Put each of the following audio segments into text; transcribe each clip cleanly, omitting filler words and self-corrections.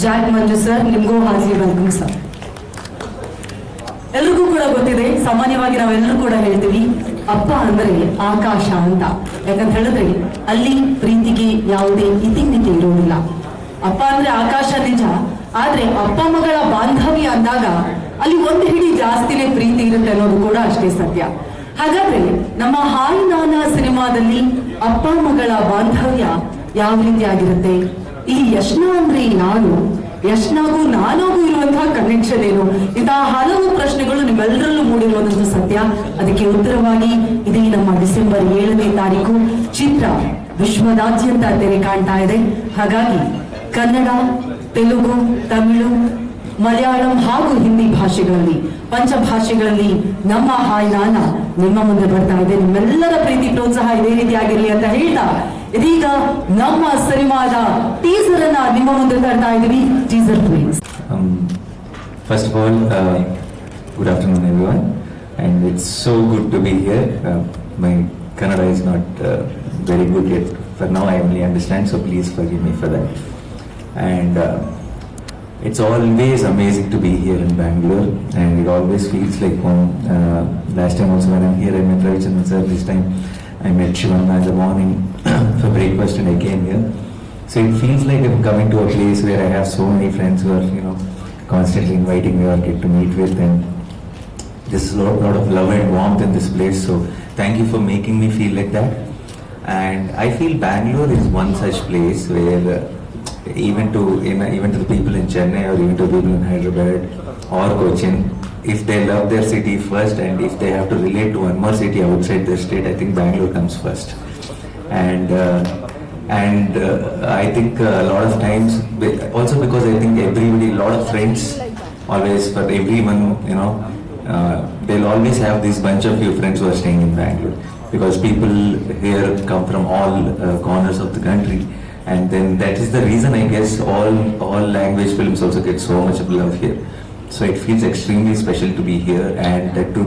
Jack ಮಂಜು sir, ನಿಮಗೂ ಹಾಜರಿ welcome sir. ಎಲ್ರಿಗೂ ಕೂಡ ಗೊತ್ತಿದೆ, ಸಾಮಾನ್ಯವಾಗಿ ನಾವೆಲ್ಲರೂ ಕೂಡ ಹೇಳ್ತೀವಿ ಅಪ್ಪ ಅಂದ್ರೆ ಆಕಾಶ ಅಂತ. ಯಾಕಂತ ಹೇಳಿದ್ರೆ ಅಲ್ಲಿ ಪ್ರೀತಿಗೆ ಯಾವುದೇ ಇತಿಮಿತಿ ಇರುವುದಿಲ್ಲ. ಅಪ್ಪ ಅಂದ್ರೆ ಆಕಾಶ ನಿಜ, ಆದ್ರೆ ಅಪ್ಪ ಮಗಳ ಬಾಂಧವ್ಯ ಅಂದಾಗ ಅಲ್ಲಿ ಒಂದು ಹಿಡಿ ಜಾಸ್ತಿನೇ ಪ್ರೀತಿ ಇರುತ್ತೆ ಅನ್ನೋದು ಕೂಡ ಅಷ್ಟೇ ಸತ್ಯ. ಹಾಗಾದ್ರೆ ನಮ್ಮ ಹಾಯ್ ನಾನಾ ಸಿನಿಮಾದಲ್ಲಿ ಅಪ್ಪ ಮಗಳ ಬಾಂಧವ್ಯ ಯಾವ ರೀತಿ ಆಗಿರುತ್ತೆ? ಈ ಯಶ್ನ ಅಂದ್ರೆ ಯಾರು, ಯಶ್ನಾಗೂ ನಾನಾಗೂ ಇರುವಂತಹ ಕನೆಕ್ಷನ್ ಏನು? ಇಂತಹ ಹಲವು ಪ್ರಶ್ನೆಗಳು ನಿಮ್ಮೆಲ್ಲರಲ್ಲೂ ಮೂಡಿರುವುದಂತೂ ಸತ್ಯ. ಅದಕ್ಕೆ ಉತ್ತರವಾಗಿ ಇದೇ ನಮ್ಮ ಡಿಸೆಂಬರ್ 7ನೇ ತಾರೀಕು ಚಿತ್ರ ವಿಶ್ವದಾದ್ಯಂತ ತೆರೆ ಕಾಣ್ತಾ ಇದೆ. ಹಾಗಾಗಿ ಕನ್ನಡ, ತೆಲುಗು, ತಮಿಳು, ಮಲಯಾಳಂ ಹಾಗೂ ಹಿಂದಿ ಭಾಷೆಗಳಲ್ಲಿ, ಪಂಚಭಾಷೆಗಳಲ್ಲಿ ನಮ್ಮ ಹಾಯ್ ನಾನಾ ನಿಮ್ಮ ಮುಂದೆ ಬರ್ತಾ ಇದೆ. ನಿಮ್ಮೆಲ್ಲರ ಪ್ರೀತಿ ಪ್ರೋತ್ಸಾಹ ಇದೇ ರೀತಿ ಆಗಿರಲಿ ಅಂತ ಹೇಳ್ತಾ ಇದೀಗ ನಮ್ಮ ಸಿನಿಮಾದ ಟೀಸರ್ ಅನ್ನ ನಿಮ್ಮ ಮುಂದೆ ತರ್ತಾ ಇದೀವಿ. Teaser please. First of all, good afternoon everyone, and it's so good to be here. My Kannada is not very good yet. For now I only understand, so please forgive me for that. And it's always amazing to be here in Bangalore, and it always feels like home. Last time also when I'm here I met Ravichandran sir. This time I met Shivanna in the morning for breakfast and I came here. So it feels like I'm coming to a place where I have so many friends who are, constantly inviting me or get to meet with, and there's a lot of love and warmth in this place. So thank you for making me feel like that. And I feel Bangalore is one such place where even to the people in Chennai or even to people in Hyderabad or Cochin, if they love their city first and if they have to relate to one more city outside their state, I think Bangalore comes first. And I think a lot of times, also because I think everybody, a lot of friends, always for everyone, they'll always have this bunch of few friends who are staying in Bangalore, because people here come from all corners of the country. And then that is the reason, I guess, all language films also get so much of love here. So it feels extremely special to be here, and to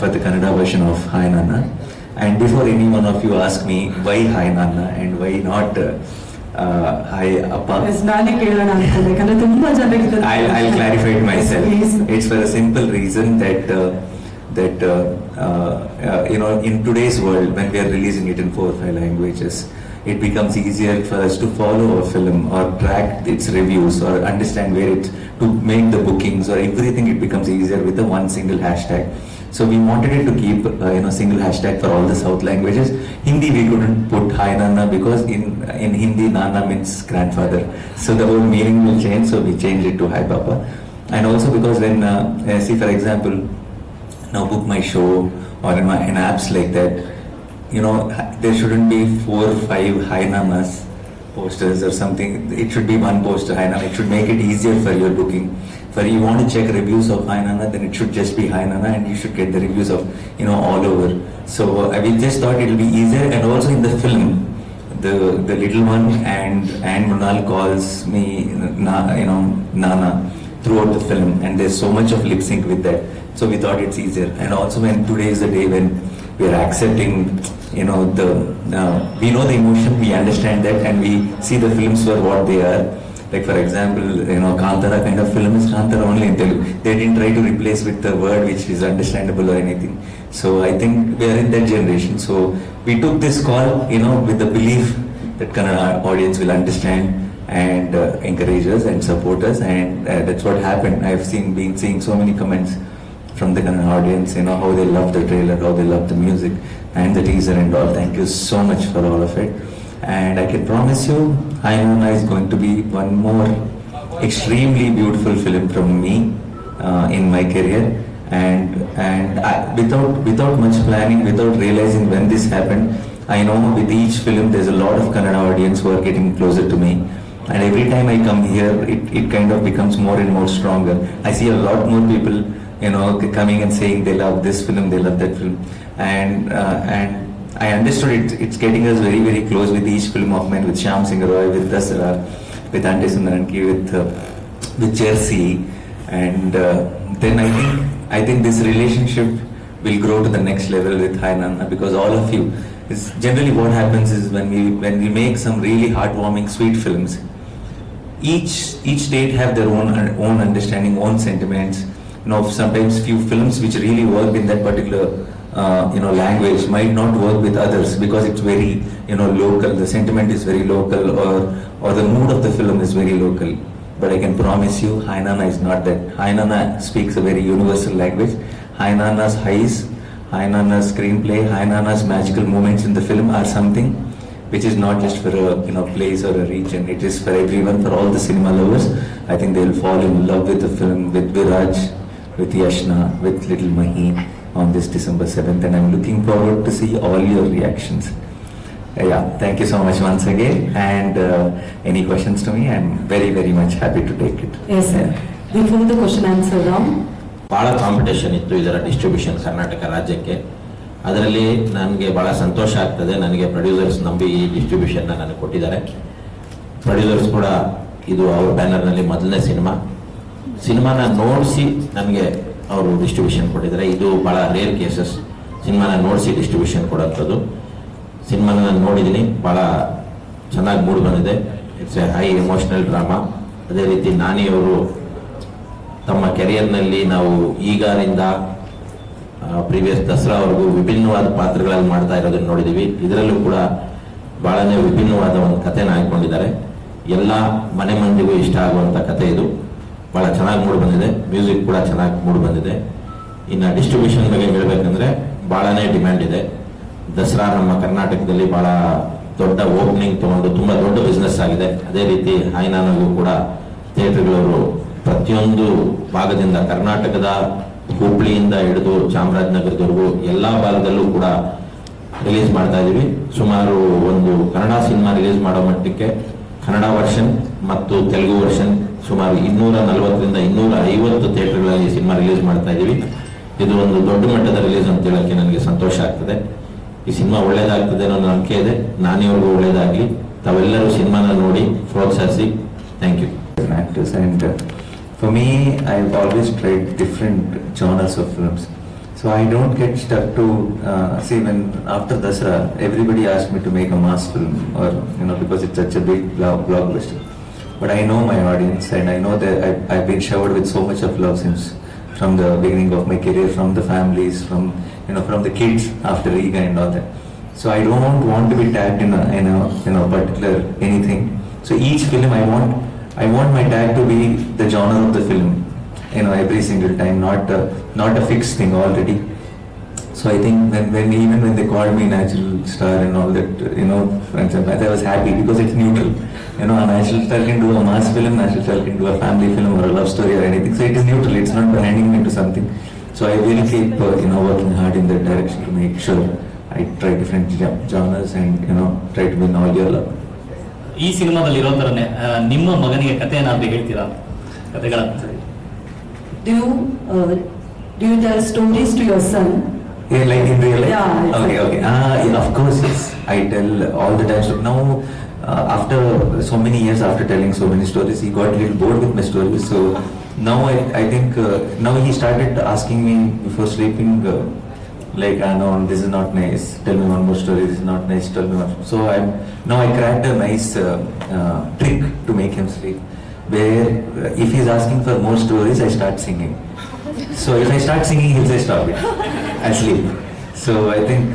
for the Kannada version of Hi Nana. And before any one of you ask me why Hi Nana and why not Hi Appa, I'll clarify it myself. It's for a simple reason that in today's world, when we are releasing it in 4 or 5 languages, it becomes easier for us to follow a film or track its reviews or understand where it to make the bookings or everything. It becomes easier with the one single hashtag. So we wanted it to keep single hashtag for all the South languages. Hindi we couldn't put Hi Nana because in Hindi Nana means grandfather, so the whole meaning will change. So we changed it to Hi Papa. And also because when see for example, now book my show or in apps like that, there shouldn't be 4 or 5 Hi Nanas posters or something. It should be one poster Hi Nana. It should make it easier for your booking. For you want to check reviews of Hi Nana, then it should just be Hi Nana, and you should get the reviews of all over. So we just thought it will be easier. And also in the film, the little one and Mrunal calls me Naana throughout the film, and there's so much of lip sync with that. So we thought it's easier. And also when today is the day when we are accepting, we know the emotion, we understand that, and we see the films for what they are. Like for example, Kantara kind of film is Kantara only in Telugu. They didn't try to replace with the word which is understandable or anything. So I think we are in that generation. So we took this call, with the belief that Kannada audience will understand and encourage us and support us, and that's what happened. I've been seeing so many comments from the Kannada audience, how they love the trailer, how they love the music and the teaser and all. Thank you so much for all of it. And I can promise you, Hi Nana is going to be one more extremely beautiful film from me in my career. And without much planning, without realizing when this happened, I know with each film there's a lot of Kannada audience who are getting closer to me. And every time I come here, it kind of becomes more and more stronger. I see a lot more people, coming and saying they love this film, they love that film. And I understood it's getting us very, very close with each film of mine, with Shyam Singh Roy, with Dasara, with Ante Sundaranki, with Jersey. And then I think this relationship will grow to the next level with Hi Nana, because all of you, is generally what happens is when we make some really heartwarming, sweet films, each state have their own understanding, own sentiments. You know, sometimes few films which really work in that particular language might not work with others because it's very local. The sentiment is very local, or the mood of the film is very local. But I can promise you, Naana is not that. Naana speaks a very universal language. Naana's highs, Naana's screenplay, Naana's magical moments in the film are something which is not just for a place or a region. It is for everyone, for all the cinema lovers. I think they will fall in love with the film, with Viraj, with Yashna, with Little Mahi on this December 7th, and I'm looking forward to see all your reactions. Yeah, thank you so much once again. And any questions to me, I'm very, very much happy to take it. Yes, sir. Before the question answer round. ಭಾಳ competition ಇತ್ತು ಇದರ distribution Karnataka ರಾಜ್ಯಕ್ಕೆ. ಅದರಲ್ಲಿ ನನಗೆ ಭಾಳ ಸಂತೋಷ ಆಗ್ತದೆ. ನನಗೆ producers ನಂಬಿ ಈ ಡಿಸ್ಟ್ರಿಬ್ಯೂಷನ್ನ ನನಗೆ ಕೊಟ್ಟಿದ್ದಾರೆ. ಪ್ರೊಡ್ಯೂಸರ್ಸ್ ಕೂಡ ಇದು ಅವ್ರ ಬ್ಯಾನರ್ನಲ್ಲಿ ಮೊದಲನೇ ಸಿನಿಮಾನ ನೋಡಿಸಿ ನನಗೆ ಅವರು ಡಿಸ್ಟ್ರಿಬ್ಯೂಷನ್ ಕೊಟ್ಟಿದ್ದಾರೆ. ಇದು ಭಾಳ ರೇರ್ ಕೇಸಸ್, ಸಿನಿಮಾನ ನೋಡಿಸಿ ಡಿಸ್ಟ್ರಿಬ್ಯೂಷನ್ ಕೊಡೋಂಥದ್ದು. ಸಿನಿಮಾನ ನಾನು ನೋಡಿದ್ದೀನಿ, ಭಾಳ ಚೆನ್ನಾಗಿ ಮೂಡ್ ಬಂದಿದೆ. It's A high emotional drama. ಅದೇ ರೀತಿ ನಾನಿಯವರು ತಮ್ಮ ಕೆರಿಯರ್ನಲ್ಲಿ ನಾವು ಈಗಾರಿಂದ ಪ್ರೀವಿಯಸ್ ದಸರಾವರೆಗೂ ವಿಭಿನ್ನವಾದ ಪಾತ್ರಗಳಲ್ಲಿ ಮಾಡ್ತಾ ಇರೋದನ್ನು ನೋಡಿದ್ದೀವಿ. ಇದರಲ್ಲೂ ಕೂಡ ಭಾಳನೇ ವಿಭಿನ್ನವಾದ ಒಂದು ಕಥೆನ ಹಾಕೊಂಡಿದ್ದಾರೆ. ಎಲ್ಲ ಮನೆ ಮಂದಿಗೂ ಇಷ್ಟ ಆಗುವಂಥ ಕತೆ ಇದು. ಭಾಳ ಚೆನ್ನಾಗಿ ಮೂಡ್ ಬಂದಿದೆ. ಮ್ಯೂಸಿಕ್ ಕೂಡ ಚೆನ್ನಾಗಿ ಮೂಡ್ ಬಂದಿದೆ. ಇನ್ನು ಡಿಸ್ಟ್ರಿಬ್ಯೂಷನ್ ಬಗ್ಗೆ ಹೇಳಬೇಕಂದ್ರೆ ಭಾಳನೇ ಡಿಮ್ಯಾಂಡ್ ಇದೆ. ದಸರಾ ನಮ್ಮ ಕರ್ನಾಟಕದಲ್ಲಿ ಭಾಳ ದೊಡ್ಡ ಓಪನಿಂಗ್ ತಗೊಂಡು ತುಂಬ ದೊಡ್ಡ ಬಿಸ್ನೆಸ್ ಆಗಿದೆ. ಅದೇ ರೀತಿ ಹಾಯ್ನಾನಗೂ ಕೂಡ ಥಿಯೇಟರ್ಗಳವರು ಪ್ರತಿಯೊಂದು ಭಾಗದಿಂದ, ಕರ್ನಾಟಕದ ಹುಬ್ಳಿಯಿಂದ ಹಿಡಿದು ಚಾಮರಾಜನಗರದವರೆಗೂ ಎಲ್ಲ ಭಾಗದಲ್ಲೂ ಕೂಡ ರಿಲೀಸ್ ಮಾಡ್ತಾ ಇದ್ದೀವಿ. ಸುಮಾರು ಒಂದು ಕನ್ನಡ ಸಿನಿಮಾ ರಿಲೀಸ್ ಮಾಡೋ ಮಟ್ಟಕ್ಕೆ ಕನ್ನಡ ವರ್ಷನ್ ಮತ್ತು ತೆಲುಗು ವರ್ಷನ್ ಸುಮಾರು 240ರಿಂದ 250 ಥಿಯೇಟರ್ಗಳಲ್ಲಿ ಸಿನಿಮಾ ರಿಲೀಸ್ ಮಾಡ್ತಾ ಇದ್ದೀವಿ. ಇದು ಒಂದು ದೊಡ್ಡ ಮಟ್ಟದ ರಿಲೀಸ್ ಅಂತ ಹೇಳಕ್ಕೆ ನನಗೆ ಸಂತೋಷ ಆಗ್ತದೆ. ಈ ಸಿನಿಮಾ ಒಳ್ಳೇದಾಗ್ತದೆ ಅನ್ನೋ ನಂಬಿಕೆ ಇದೆ. ನಾನಿವ್ರಿಗೂ ಒಳ್ಳೇದಾಗಲಿ. ತಾವೆಲ್ಲರೂ ಸಿನಿಮಾನ ನೋಡಿ ಪ್ರೋತ್ಸಾಹಿಸಿ. Thank you. Actors, and for me, I've always tried different genres of films, so I don't get stuck to see when after Dasara everybody asked me to make a mass film, or because it's such a big blockbuster. But I know my audience, and I know that I've been showered with so much of love since from the beginning of my career, from the families, from the kids after Riga and all that. So I don't want to be tagged in a particular anything. So each film I want my tag to be the genre of the film, every single time, not a fixed thing already. So I think even when they called me natural star and all that, I was happy because it's neutral. A natural star can do a mass film, natural star can do a family film or a love story or anything. So it is neutral. It's not branding me into something. So I will keep working hard in that direction to make sure I try different genres and try to win all your love. ಈ ಸಿನಿಮಾದಲ್ಲಿ ಇರೋ ತರನೇ ನಿಮ್ಮ ಮಗನಿಗೆ ಕಥೆ ಏನಾದ್ರು ಹೇಳ್ತೀರಾ? ಕಥೆಗಳ Do you tell stories to your son? Yeah, like in real life? Yeah. Okay. Yeah, of course, yes. I tell all the time. So now, after so many years, after telling so many stories, he got a little bored with my stories. So now I think now he started asking me before sleeping, like, no, this is not nice. Tell me one more story. This is not nice. Tell me one. So now I cracked a nice trick to make him sleep. Where if he's asking for more stories, I start singing. So if I start singing, he'll say stop it. I sleep. So I think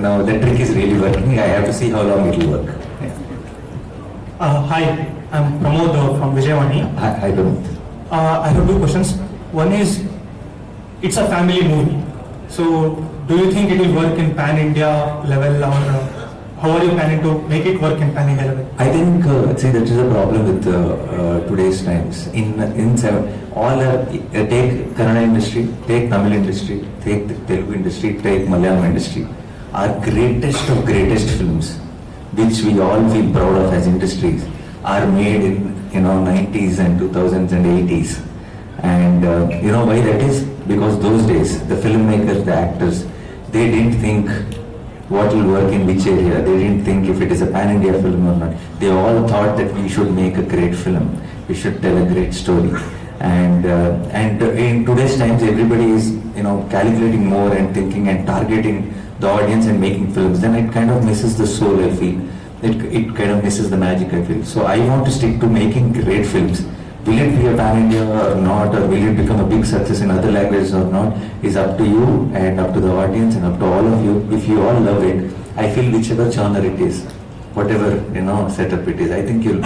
now the trick is really working. I have to see how long it will work. Yeah. Hi, I'm Pramod from Vijayawani. Hi, Pramod. I have two questions. One is, it's a family movie. So, do you think it will work in pan-India level, or how are you planning to make it work in pan-India level? I think, see, that is a problem with today's times. Take Kannada industry, take Tamil industry, take the Telugu industry, take Malayalam industry. Our greatest of greatest films, which we all feel proud of as industries, are made in 90s and 2000s and 80s. And you know why that is? Because those days, the filmmakers, the actors, they didn't think what will work in which area. They didn't think if it is a pan-India film or not. They all thought that we should make a great film. We should tell a great story. And in today's times, everybody is calculating more and thinking and targeting the audience and making films, then it kind of misses the soul, I feel. It kind of misses the magic, I feel. So I want to stick to making great films. Will it be a pan-India or not, or will it become a big success in other languages or not, is up to you and up to the audience and up to all of you. If you all love it, I feel whichever genre it is, whatever, setup it is, I think you'll,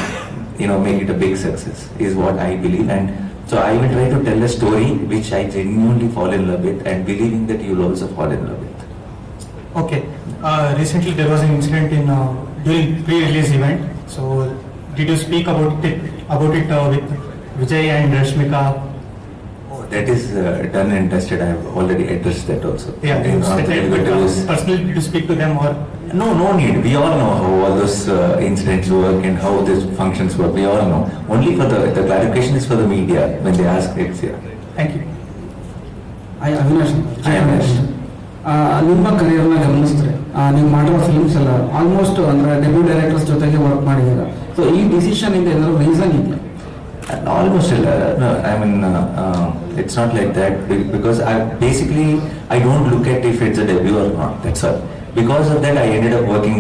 make it a big success, is what I believe. And so I will try to tell a story which I genuinely fall in love with, and believing that you'll also fall in love with. Okay. Recently there was an incident in during pre-release event. So did you speak about it with Vijay and Rashmika? That is done and dusted. I have already addressed that also. Yeah. Personally, did you speak to them or? No need. We all know how all those incidents work and how these functions work. We all know. Only for the clarification is for the media when they ask it here. Thank you. Avinash ನಿಮ್ಮ ಕರಿಯರ್ನ ಗಮನಿಸಿದ್ರೆ ನೀವು ಮಾಡಿರೋ films ಎಲ್ಲ almost ಅಂದ್ರೆ debut directors ಜೊತೆಗೆ work ಮಾಡಿದ್ದೀರಾ. So ಈ decision ಇಂದ ಏನಾದ್ರು ರೀಸನ್ ಇದೆಯಾ? Almost, no, I mean, it's not like that because I don't look at if it's a debut or not, that's all. Because of that, I ended up working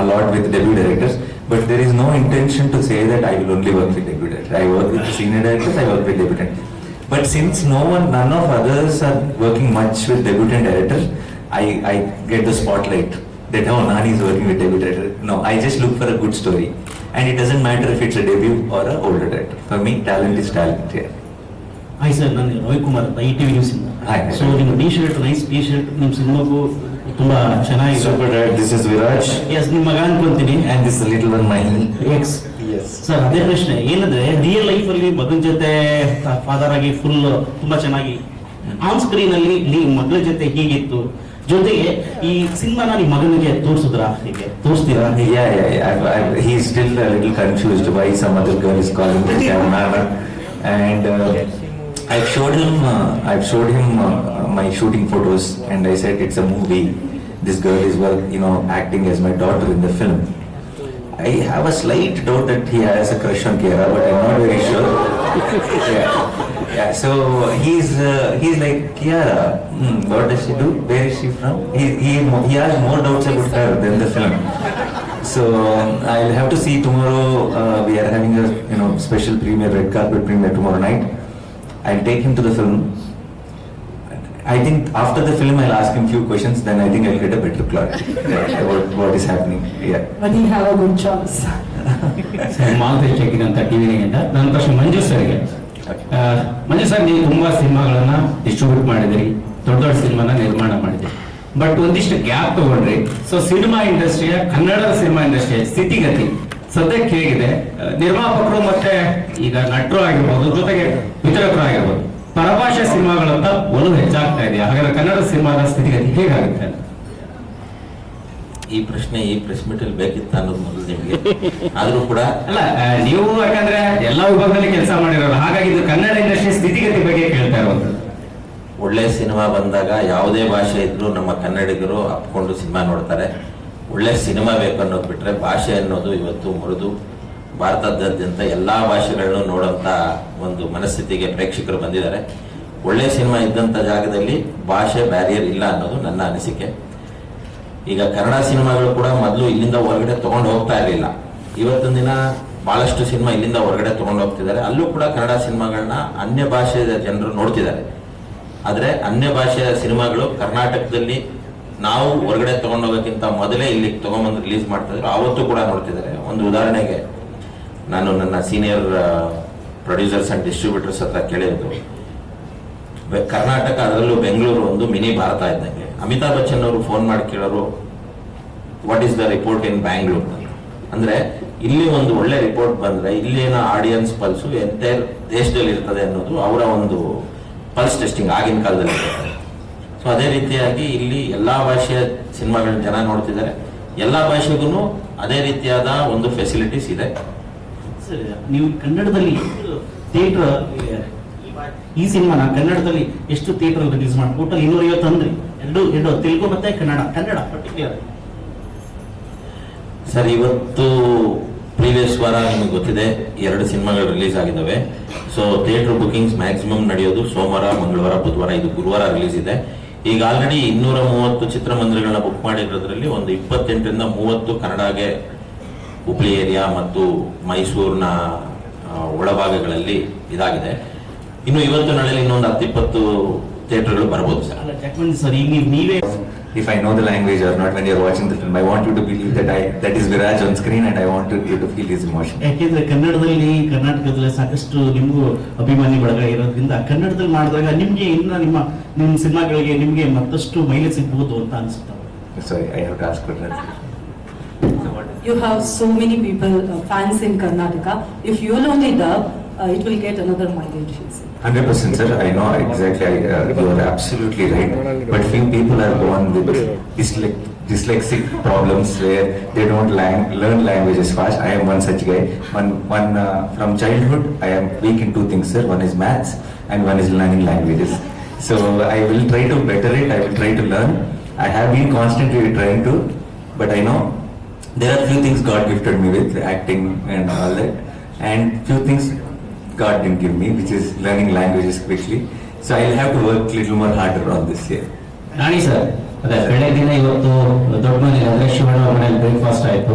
a lot with debut directors, but there is no intention to say that I will only work with debut directors. I work with senior directors, I work with debutant. But since none of others are working much with debutant directors, I get the spotlight that Nani is working with debut director. No, I just look for a good story. And it doesn't matter if it's a debut or an older director. For me, talent is talent. Yeah. Hi sir, ನಾನು ರವಿಕುಮಾರ್ ಅಂತ ETV news ಇಂದ. So ನಿಮ್ಮ T shirt nice T shirt ನಿಮ್ಮ ಸಿನಿಮಾಗೂ ತುಂಬಾ ಚೆನ್ನಾಗಿದೆ. Super right. This is Viraj. Yes ನಿಮ್ಮ ಮಗ ಅನ್ಕೊಂತೀನಿ. And this is the little one Mahi. X. Yes. Sir ಅದೇ ಪ್ರಶ್ನೆ ಏನಂದ್ರೆ ರಿಯಲ್ ಲೈಫ್ ಅಲ್ಲಿ ಮಗನ ಜೊತೆ ಫಾದರ್ ಆಗಿ ಫುಲ್ ತುಂಬಾ ಚೆನ್ನಾಗಿ, ಆನ್ ಸ್ಕ್ರೀನ್ ಅಲ್ಲಿ ನಿಮ್ಮ ಮಗಳ ಜೊತೆ ಹೀಗಿತ್ತು, ಜೊತೆಗೆ ಈ ಸಿನಿಮಾನ ನಿಮ್ಮ ಮಗನಿಗೆ ತೋರಿಸಿದ್ರಾ, ಹೀಗೆ ತೋರಿಸ್ತೀರಾ? Yeah. He's still a little confused why some other girl is calling him Naana. And I've showed him my shooting photos, and I said it's a movie. This girl is acting as my daughter in the film. I have a slight doubt that he has a crush on Kiara, but I'm not very sure. Yeah. So he's like, Kiara, what does she do? Where is she from? He has more doubts about her than the film. So I'll have to see tomorrow. We are having a special premiere, red carpet premiere tomorrow night. I'll take him to the film. I think after the film I'll ask him few questions. Then I think I'll get a better clarity about what is happening. Yeah. But he have a good choice. Maltesh check-in ಅಂತ TV ಅಂತ. ನನ್ನ ಪ್ರಶ್ನೆ ಮಂಜು ಸರ್ಗೆ. ಮಂಜು sir, ನೀವು ತುಂಬಾ ಸಿನಿಮಾಗಳನ್ನ distribute ಮಾಡಿದಿರಿ, ದೊಡ್ಡ ಸಿನಿಮಾನ ನಿರ್ಮಾಣ ಮಾಡಿದಿರಿ. ಬಟ್ ಒಂದಿಷ್ಟು ಗ್ಯಾಪ್ ತಗೊಂಡ್ರಿ. ಸೊ ಸಿನಿಮಾ ಇಂಡಸ್ಟ್ರಿಯ, ಕನ್ನಡದ ಸಿನಿಮಾ ಇಂಡಸ್ಟ್ರಿಯ ಸ್ಥಿತಿಗತಿ ಸದ್ಯಕ್ಕೆ ಹೇಗಿದೆ? ನಿರ್ಮಾಪಕರು ಮತ್ತೆ ಈಗ ನಟರು ಆಗಿರ್ಬೋದು, ಜೊತೆಗೆ ವಿತರಕರು ಆಗಿರ್ಬೋದು, ಪರಭಾಷಾ ಸಿನಿಮಾಗಳಂತ ಒಲವು ಹೆಚ್ಚಾಗ್ತಾ ಇದೆಯಾ? ಹಾಗಾದ್ರೆ ಕನ್ನಡ ಸಿನಿಮಾದ ಸ್ಥಿತಿಗತಿ ಹೇಗಾಗುತ್ತೆ? ಈ ಪ್ರಶ್ನೆ ಈ ಪ್ರೆಸ್ ಮೀಟ್ ಅಲ್ಲಿ ಬೇಕಿತ್ತು ಅನ್ನೋದು ಮೊದಲು ನಿಮಗೆ. ಆದ್ರೂ ಕೂಡ ಅಲ್ಲ, ನೀವು ಯಾಕಂದ್ರೆ ಎಲ್ಲಾ ವಿಭಾಗದಲ್ಲಿ ಕೆಲಸ ಮಾಡಿರೋರು, ಹಾಗಾಗಿ ಇದು ಕನ್ನಡ ಇಂಡಸ್ಟ್ರಿ ಸ್ಥಿತಿಗತಿ ಬಗ್ಗೆ ಕೇಳ್ತಾ ಇರುವಂತದ್ದು. ಒಳ್ಳೆ ಸಿನಿಮಾ ಬಂದಾಗ ಯಾವುದೇ ಭಾಷೆ ಇದ್ರೂ ನಮ್ಮ ಕನ್ನಡಿಗರು ಅಪ್ಕೊಂಡು ಸಿನಿಮಾ ನೋಡ್ತಾರೆ. ಒಳ್ಳೆ ಸಿನಿಮಾ ಬೇಕು ಅನ್ನೋದು ಬಿಟ್ರೆ ಭಾಷೆ ಅನ್ನೋದು ಇವತ್ತು ಮುರಿದು ಭಾರತದಾದ್ಯಂತ ಎಲ್ಲಾ ಭಾಷೆಗಳನ್ನು ನೋಡೋಂಥ ಒಂದು ಮನಸ್ಥಿತಿಗೆ ಪ್ರೇಕ್ಷಕರು ಬಂದಿದ್ದಾರೆ. ಒಳ್ಳೆ ಸಿನಿಮಾ ಇದ್ದಂಥ ಜಾಗದಲ್ಲಿ ಭಾಷೆ ಬ್ಯಾರಿಯರ್ ಇಲ್ಲ ಅನ್ನೋದು ನನ್ನ ಅನಿಸಿಕೆ. ಈಗ ಕನ್ನಡ ಸಿನಿಮಾಗಳು ಕೂಡ ಮೊದಲು ಇಲ್ಲಿಂದ ಹೊರಗಡೆ ತಗೊಂಡು ಹೋಗ್ತಾ ಇರಲಿಲ್ಲ. ಇವತ್ತಿನ ದಿನ ಬಹಳಷ್ಟು ಸಿನಿಮಾ ಇಲ್ಲಿಂದ ಹೊರಗಡೆ ತಗೊಂಡು ಹೋಗ್ತಿದ್ದಾರೆ. ಅಲ್ಲೂ ಕೂಡ ಕನ್ನಡ ಸಿನಿಮಾಗಳನ್ನ ಅನ್ಯ ಭಾಷೆಯ ಜನರು ನೋಡ್ತಿದ್ದಾರೆ. ಆದರೆ ಅನ್ಯ ಭಾಷೆಯ ಸಿನಿಮಾಗಳು ಕರ್ನಾಟಕದಲ್ಲಿ ನಾವು ಹೊರಗಡೆ ತಗೊಂಡೋಗೋಕ್ಕಿಂತ ಮೊದಲೇ ಇಲ್ಲಿ ತಗೊಂಡ್ಬಂದು ರಿಲೀಸ್ ಮಾಡ್ತಿದ್ರು, ಆವತ್ತೂ ಕೂಡ ನೋಡ್ತಿದ್ದಾರೆ. ಒಂದು ಉದಾಹರಣೆಗೆ ನಾನು ನನ್ನ ಸೀನಿಯರ್ ಪ್ರೊಡ್ಯೂಸರ್ಸ್ ಅಂಡ್ ಡಿಸ್ಟ್ರಿಬ್ಯೂಟರ್ಸ್ ಹತ್ರ ಕೇಳಿರೋದು, ಕರ್ನಾಟಕ ಅದರಲ್ಲೂ ಬೆಂಗಳೂರು ಒಂದು ಮಿನಿ ಭಾರತ ಇದ್ದಂಗೆ. ಅಮಿತಾಬ್ ಬಚ್ಚನ್ ಅವರು ಫೋನ್ ಮಾಡಿ ಕೇಳೋರು, what is the report in Bangalore ಅಂದ್ರೆ, ಇಲ್ಲಿ ಒಂದು ಒಳ್ಳೆ ರಿಪೋರ್ಟ್ ಬಂದ್ರೆ ಇಲ್ಲಿನ ಆಡಿಯನ್ಸ್ ಪಲ್ಸು ಎಂಟೈರ್ ದೇಶದಲ್ಲಿ ಇರ್ತದೆ ಅನ್ನೋದು ಅವರ ಒಂದು ಪಲ್ಸ್ ಟೆಸ್ಟಿಂಗ್ ಆಗಿನ ಕಾಲದಲ್ಲಿ ಇರ್ತದೆ. ಸೊ ಅದೇ ರೀತಿಯಾಗಿ ಇಲ್ಲಿ ಎಲ್ಲಾ ಭಾಷೆಯ ಸಿನಿಮಾಗಳನ್ನ ಜನ ನೋಡ್ತಿದ್ದಾರೆ. ಎಲ್ಲಾ ಭಾಷೆಗೂ ಅದೇ ರೀತಿಯಾದ ಒಂದು ಫೆಸಿಲಿಟೀಸ್ ಇದೆ. ಸರ್, ನೀವು ಕನ್ನಡದಲ್ಲಿ ಥಿಯೇಟರ್, ಈ ಸಿನಿಮಾನ ಕನ್ನಡದಲ್ಲಿ ಎಷ್ಟು ಥಿಯೇಟರ್ ರಿಲೀಸ್ ಮಾಡಿ ಟೋಟಲ್ 250 ಅಂದ್ರಿ, ಎರಡು ತೆಲುಗು ಮತ್ತೆ ಕನ್ನಡ ಪರ್ಟಿಕ್ಯುಲರ್. ಸರ್, ಇವತ್ತು ಪ್ರೀವಿಯಸ್ ವಾರ ನಿಮಗೆ ಗೊತ್ತಿದೆ 2 ಸಿನಿಮಾಗಳು ರಿಲೀಸ್ ಆಗಿದ್ದಾವೆ. ಸೊ ಥಿಯೇಟರ್ ಬುಕಿಂಗ್ಸ್ ಮ್ಯಾಕ್ಸಿಮಮ್ ನಡೆಯೋದು ಸೋಮವಾರ, ಮಂಗಳವಾರ, ಬುಧವಾರ. ಇದು ಗುರುವಾರ ರಿಲೀಸ್ ಇದೆ. ಈಗ ಆಲ್ರೆಡಿ 230 ಚಿತ್ರಮಂದಿರಗಳನ್ನ ಬುಕ್ ಮಾಡಿರೋದ್ರಲ್ಲಿ ಒಂದು 28ರಿಂದ 30 ಕನ್ನಡಗೆ ಹುಬ್ಳಿ ಏರಿಯಾ ಮತ್ತು ಮೈಸೂರಿನ ಒಳಭಾಗಗಳಲ್ಲಿ ಇದಾಗಿದೆ. ಇನ್ನು ಇವತ್ತು ನಾಳೆಯಲ್ಲಿ ಇನ್ನೊಂದು 10-20 ಥಿಯೇಟರ್ಗಳು ಬರ್ಬೋದು ಸರ್. ಅಲ್ಲ ಜಾಕ್ಮನ್ ಸರ್, ಈಗ ನೀವೇ If I know the language or not when you're watching the film, I want you to believe that is Viraj on screen, and I want you to feel his emotion. ಯಾಕೆಂದ್ರೆ ಕನ್ನಡದಲ್ಲಿ ಕರ್ನಾಟಕದಲ್ಲಿ ಸಾಕಷ್ಟು ನಿಮಗೂ ಅಭಿಮಾನಿ ಬಳಗ ಇರೋದ್ರಿಂದ ಕನ್ನಡದಲ್ಲಿ ಮಾಡಿದಾಗ ನಿಮ್ಗೆ ಇನ್ನ ನಿಮ್ಮ ಸಿನಿಮಾಗಳಿಗೆ ನಿಮ್ಗೆ ಮತ್ತಷ್ಟು ಮೈಲೇಜ್ ಸಿಗ್ಬಹುದು ಅಂತ ಅನ್ಸುತ್ತೆ. Sorry, I have to ask for that. You have so many people, fans in Karnataka. If you will only dub, it will get another mileage. 100%, sir. I know exactly. You are absolutely right. But few people are born with dyslexic problems where they don't learn languages fast. I am one such guy. From childhood, I am weak in two things, sir. One is maths and one is learning languages. So I will try to better it. I will try to learn. I have been constantly trying to, but I know there are few things God gifted me with, acting and all that, and few things God didn't give me, which is learning languages quickly. So I'll have to work little more harder on this year. Nani sir, ಅದೇ ಬೆಳಗಿನ ಇವತ್ತು ದೊಡ್ಡ ಮನೆ ಅಂದ್ರೆ ಶಿವಣ್ಣ ಮನೆಯಲ್ಲಿ breakfast ಆಯ್ತು.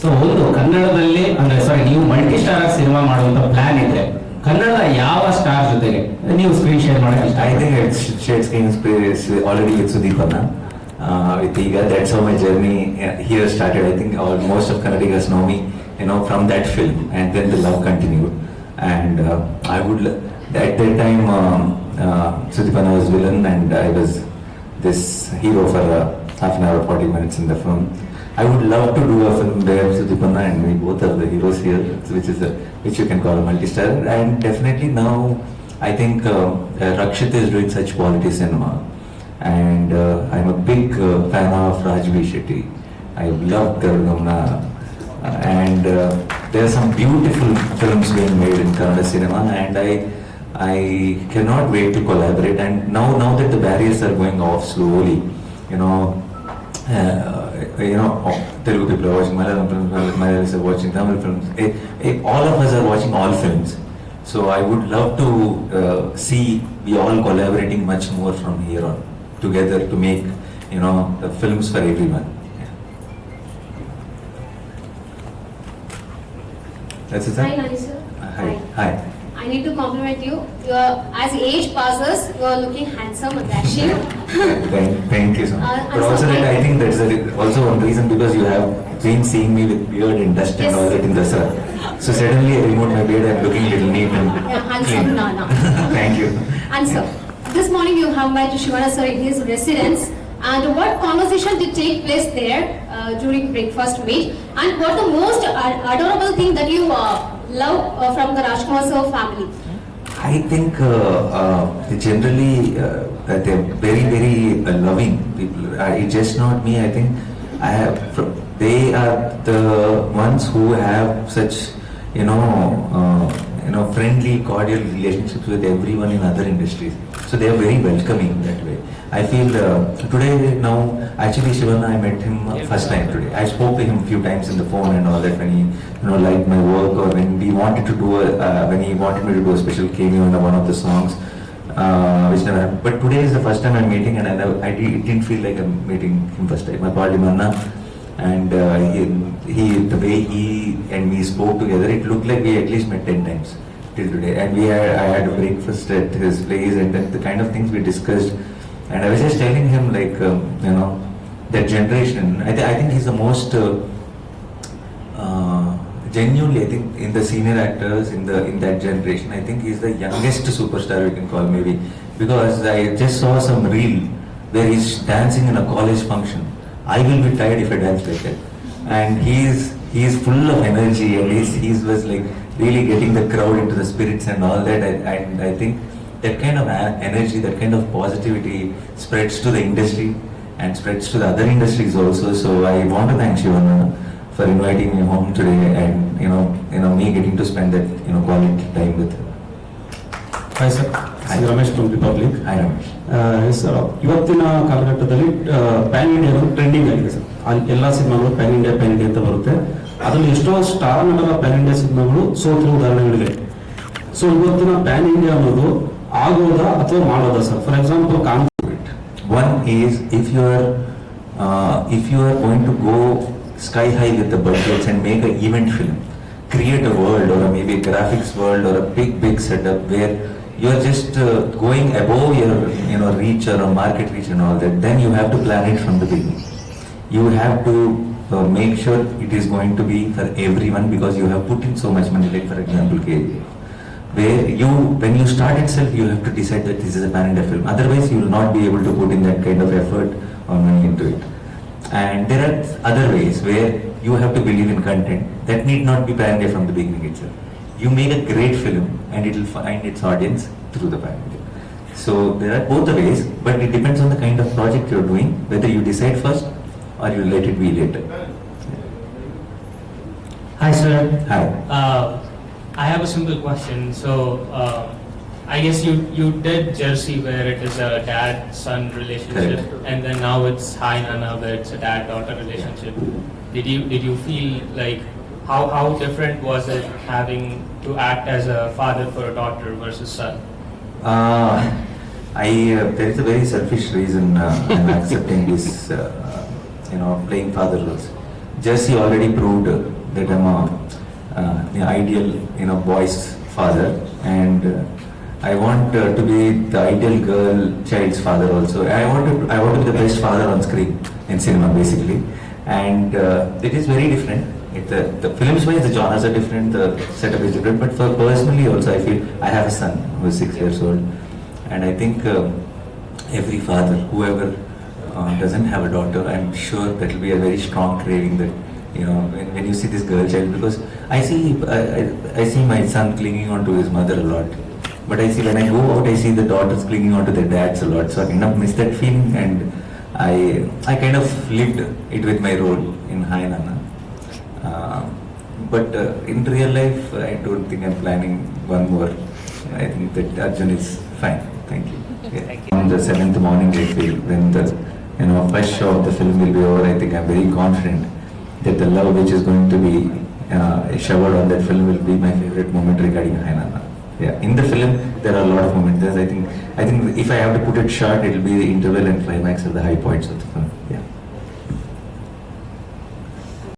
So ಒಂದು ಕನ್ನಡದಲ್ಲಿ ಅಂದ್ರೆ ಸಾರಿ ನೀವು ಮಲ್ಟಿ ಸ್ಟಾರ್ ಸಿನಿಮಾ ಮಾಡುವಂತ ಪ್ಲಾನ್ ಇದೆ, ಕನ್ನಡದ ಯಾವ ಸ್ಟಾರ್ ಜೊತೆಗೆ ನೀವು ಸ್ಕ್ರೀನ್ ಶೇರ್ ಮಾಡಕ್ಕೆ? I think it's shared screen space already with Sudeepana. With Iga, that's how my journey here started. I think most of Kannadigas know me, from that film, and then the love continued. And I would at that time Sudeepana was villain and I was this hero for half an hour, 40 minutes in the film. I would love to do a film where Sudeepana and me both are the heroes here, which you can call a multi-star. And definitely now I think Rakshit is doing such quality cinema, and I'm a big fan of Rajvi Shetty. I love Garugamna. And there are some beautiful films being made in Kannada cinema, and I cannot wait to collaborate. And now that the barriers are going off slowly, Telugu people are watching Malayalam films, Malayalis are watching Tamil films. All of us are watching all films. So I would love to see we all collaborating much more from here on together to make the films for everyone. That's it, sir? Hi, Nani sir. Hi. I need to compliment you. As age passes, you are looking handsome and dashing. Thank you so much. But also that I think that's also one reason, because you have been seeing me with beard and dust and all that in the sun. So suddenly I removed my beard, I'm looking a little neat and Handsome clean. Nana. Thank you. And sir, this morning you have met Shivana sir in his residence. And what conversation did take place there during breakfast meet? And what the most adorable thing that you love from the Rajkumar sir family? I think generally they're very, very loving people. It's just not me. I think they are the ones who have such friendly, cordial relationships with everyone in other industries. So they are very welcoming that way. I feel today now, actually Shivana, I met him first time today. I spoke to him a few times in the phone and all that when he liked my work, or when we wanted to do when he wanted me to do a special cameo in one of the songs, which never happened. But today is the first time I'm meeting, and it didn't feel like I'm meeting him first time. I called him Anna, and the way he and me spoke together, it looked like we at least met 10 times till today. And I had a breakfast at his place, and then the kind of things we discussed. And I was just telling him, like, that generation, I think he's the most genuinely, I think, in the senior actors in that generation, I think he's the youngest superstar we can call, maybe, because I just saw some reel where he's dancing in a college function. I will be tired if I dance like that. And he is full of energy, and he was like really getting the crowd into the spirits and all that. And I think that kind of energy, that kind of positivity spreads to the industry and spreads to the other industries also. So I want to thank Shivana for inviting me home today, and me getting to spend that quality time with her. Hi sir, Ramesh from Republic. Hi Ramesh. Sir, ಇವತ್ತಿನ ಕಾಲಘಟ್ಟದಲ್ಲಿ PAN India trending ಆಗಿದೆ sir. ಎಲ್ಲ ಸಿನಿಮಾಗಳು PAN India ಅಂತ ಬರುತ್ತೆ. ಅದರಲ್ಲಿ ಎಷ್ಟೋ star ನಟರ ಪ್ಯಾನ್ ಇಂಡಿಯಾ ಸಿನಿಮಾಗಳು ಸೋತಿರೋ ಉದಾಹರಣೆಗಳಿವೆ. ಸೊ ಇವತ್ತಿನ ಪ್ಯಾನ್ ಇಂಡಿಯಾ ಅನ್ನೋದು ಆಗೋದಾ ಅಥವಾ ಮಾಡೋದಾ sir? For example One is if you are going to go sky high with the budgets and make an event film, create a world or maybe a graphics world or a big setup where you are just going above your reach or market reach and all that, then you have to plan it from the beginning. You have to make sure it is going to be for everyone because you have put in so much money. Like for example, KGF, where when you start itself, you have to decide that this is a pan-India film. Otherwise, you will not be able to put in that kind of effort or money into it. And there are other ways where you have to believe in content that need not be pan-India from the beginning itself. You make a great film and it will find its audience through the pan-India. So there are both the ways, but it depends on the kind of project you are doing, whether you decide first or you let it be later. Hi, sir. Hi. I have a simple question. So, I guess you did Jersey where it is a dad-son relationship, Correct. and then now it's Hi Naana where it's a dad-daughter relationship. Did you feel like how different was it having to act as a father for a daughter versus son? There is a very selfish reason I'm accepting this, playing father roles. Jersey already proved that I'm the ideal, boy's father, and I want to be the ideal child's father also. I want to be the best father on screen in cinema, basically, and it is very different. The films wise, the genres are different, the setup is different, but for personally also, I feel I have a son who is 6 years old, and I think every father, whoever doesn't have a daughter, I'm sure that will be a very strong craving that, when you see this girl child, because I see my son clinging on to his mother a lot, but when I go out, I see the daughters clinging on to their dads a lot, so I kind of miss that feeling, and I kind of lived it with my role in Hi Naana. But in real life, I don't think I'm planning one more. I think that Arjun is fine. Thank you. Yeah. Thank you. On the 7th morning, I feel when the first show of the film will be over, I think I'm very confident that the love which is going to be showered on that film will be my favorite moment regarding Hi Naana. Yeah, in the film there are a lot of moments. I think if I have to put it short, it will be the interval and climax of the high points of the film.